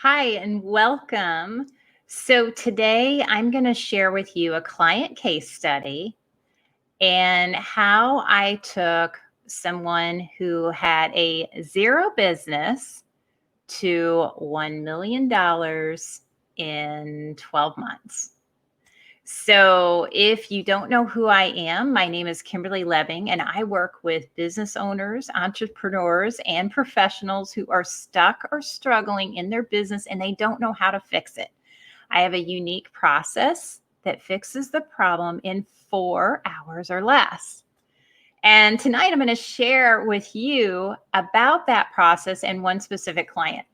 Hi, and welcome. So, today I'm going to share with you a client case study and how I took someone who had a zero business to $1 million in 12 months. So, if you don't know who I am, my name is Kimberly Lebbing, and I work with business owners, entrepreneurs, and professionals who are stuck or struggling in their business and they don't know how to fix it. I have a unique process that fixes the problem in 4 hours or less. And tonight I'm going to share with you about that process and one specific client.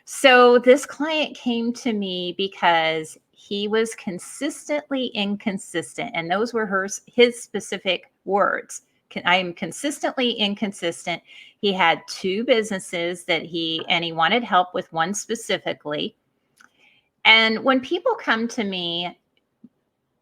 So this client came to me because he was consistently inconsistent, and those were his specific words. I am consistently inconsistent. He had two businesses and he wanted help with one specifically. And when people come to me,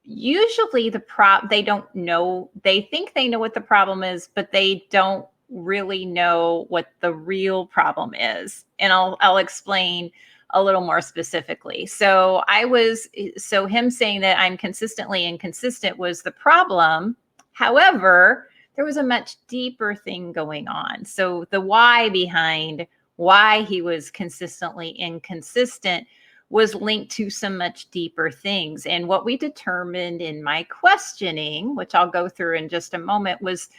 usually they don't know, they think they know what the problem is, but they don't really know what the real problem is. And I'll explain a little more specifically. So him saying that I'm consistently inconsistent was the problem. However, there was a much deeper thing going on. So the why behind why he was consistently inconsistent was linked to some much deeper things. And what we determined in my questioning, which I'll go through in just a moment, was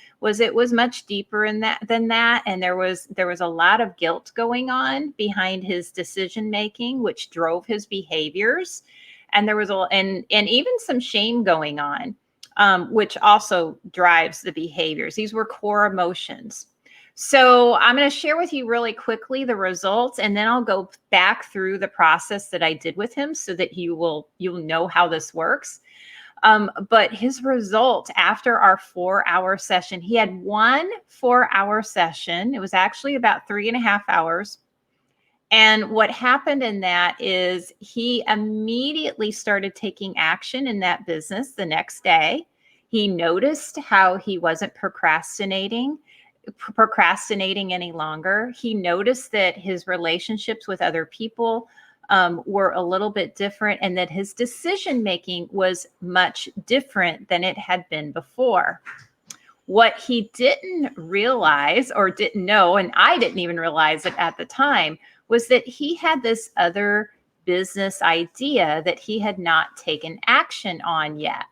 it was much deeper than that. And there was a lot of guilt going on behind his decision making, which drove his behaviors. And there was and even some shame going on, which also drives the behaviors. These were core emotions. So I'm going to share with you really quickly the results, and then I'll go back through the process that I did with him so that you'll know how this works. But his result after our 4-hour session, he had 1 4-hour session. It was actually about 3.5 hours. And what happened in that is he immediately started taking action in that business the next day. He noticed how he wasn't procrastinating any longer. He noticed that his relationships with other people were a little bit different, and that his decision making was much different than it had been before. What he didn't realize or didn't know, and I didn't even realize it at the time, was that he had this other business idea that he had not taken action on yet.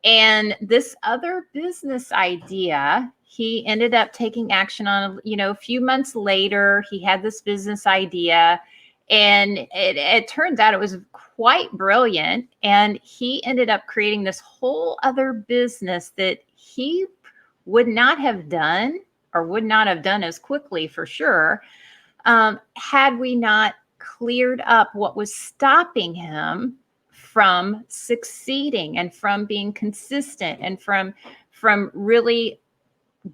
And this other business idea, he ended up taking action on, a few months later. He had this business idea, and it turns out it was quite brilliant. And he ended up creating this whole other business that he would not have done, or would not have done as quickly for sure, had we not cleared up what was stopping him from succeeding and from being consistent and from really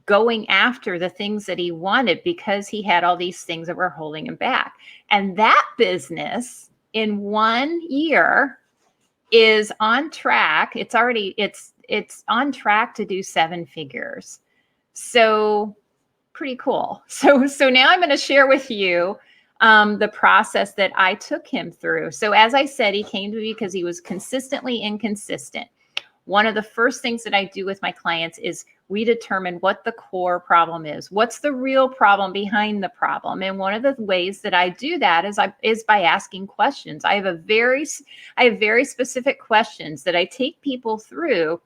going after the things that he wanted, because he had all these things that were holding him back. And that business in 1 year is on track. It's on track to do 7 figures. So pretty cool. So now I'm going to share with you the process that I took him through. So as I said, he came to me because he was consistently inconsistent. One of the first things that I do with my clients is we determine what the core problem is. What's the real problem behind the problem? And one of the ways that I do that is by asking questions. I have very specific questions that I take people through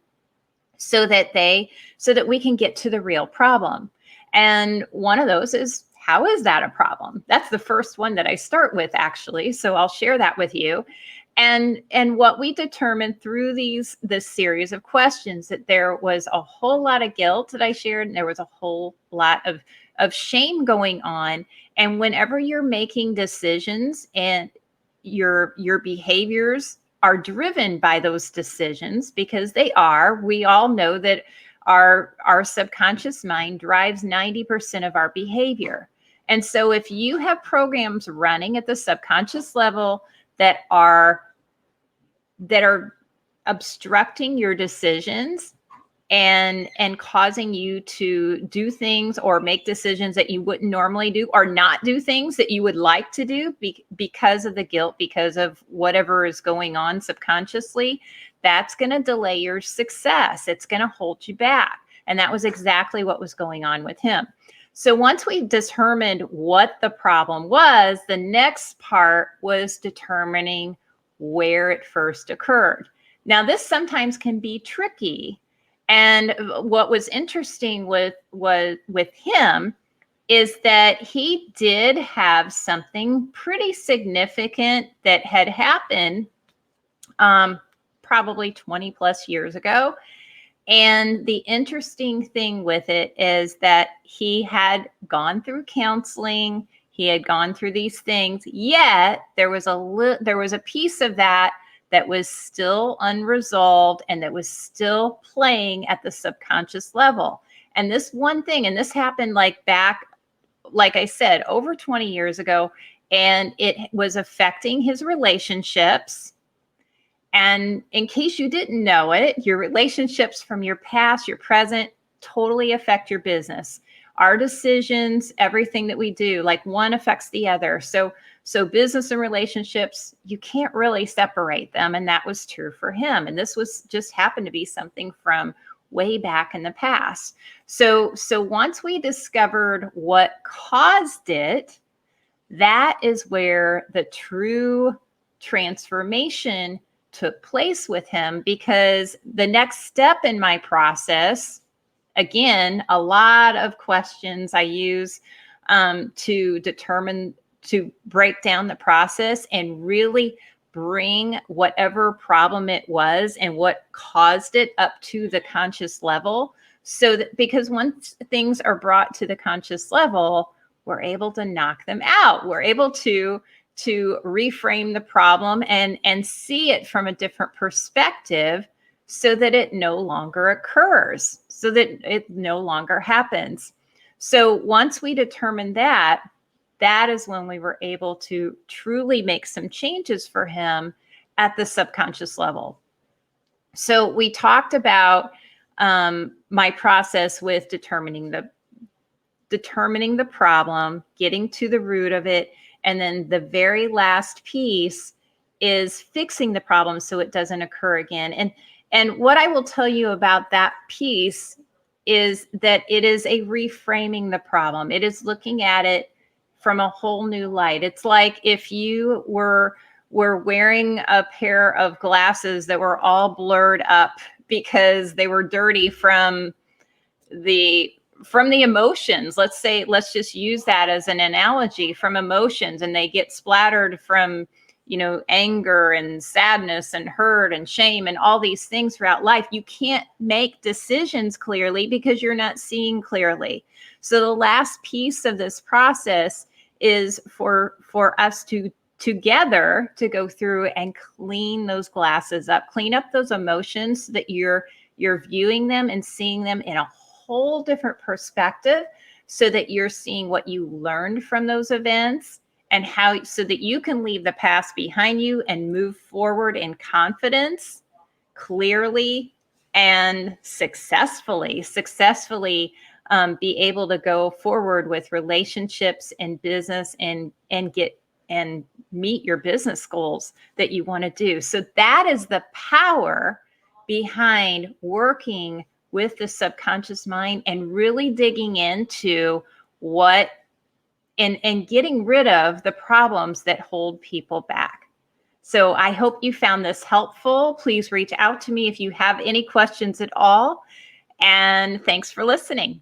so that we can get to the real problem. And one of those is, how is that a problem? That's the first one that I start with, actually. So I'll share that with you. And what we determined through this series of questions, that there was a whole lot of guilt that I shared, and there was a whole lot of shame going on. And whenever you're making decisions and your behaviors are driven by those decisions, because we all know that our subconscious mind drives 90% of our behavior. And so if you have programs running at the subconscious level that are obstructing your decisions, and causing you to do things or make decisions that you wouldn't normally do, or not do things that you would like to do because of the guilt, because of whatever is going on subconsciously. That's going to delay your success. It's going to hold you back. And that was exactly what was going on with him. So once we determined what the problem was, the next part was determining where it first occurred. Now, this sometimes can be tricky. And what was interesting with him is that he did have something pretty significant that had happened probably 20 plus years ago. And the interesting thing with it is that he had gone through counseling, he had gone through these things, yet there was a piece of that was still unresolved and that was still playing at the subconscious level. And this one thing, and this happened back, like I said, over 20 years ago, and it was affecting his relationships. And in case you didn't know it, your relationships from your past, your present, totally affect your business. Our decisions, everything that we do, one affects the other. So business and relationships, you can't really separate them. And that was true for him. And this was just happened to be something from way back in the past. So once we discovered what caused it, that is where the true transformation took place with him, because the next step in my process, again, a lot of questions I use to break down the process and really bring whatever problem it was and what caused it up to the conscious level. So that, because once things are brought to the conscious level, we're able to knock them out. We're able to reframe the problem and see it from a different perspective, so that it no longer occurs, so that it no longer happens. So once we determined that is when we were able to truly make some changes for him at the subconscious level. So we talked about my process with determining the problem, getting to the root of it. And then the very last piece is fixing the problem so it doesn't occur again. And what I will tell you about that piece is that it is a reframing the problem. It is looking at it from a whole new light. It's like if you were wearing a pair of glasses that were all blurred up because they were dirty from the emotions. Let's just use that as an analogy, from emotions, and they get splattered from, anger and sadness and hurt and shame and all these things throughout life. You can't make decisions clearly because you're not seeing clearly. So the last piece of this process is for us to together to go through and clean those glasses up, clean up those emotions so that you're viewing them and seeing them in a whole different perspective, so that you're seeing what you learned from those events and how, so that you can leave the past behind you and move forward in confidence, clearly, and successfully be able to go forward with relationships and business and meet your business goals that you want to do. So that is the power behind working with the subconscious mind and really digging into what and getting rid of the problems that hold people back. So I hope you found this helpful. Please reach out to me if you have any questions at all. And thanks for listening.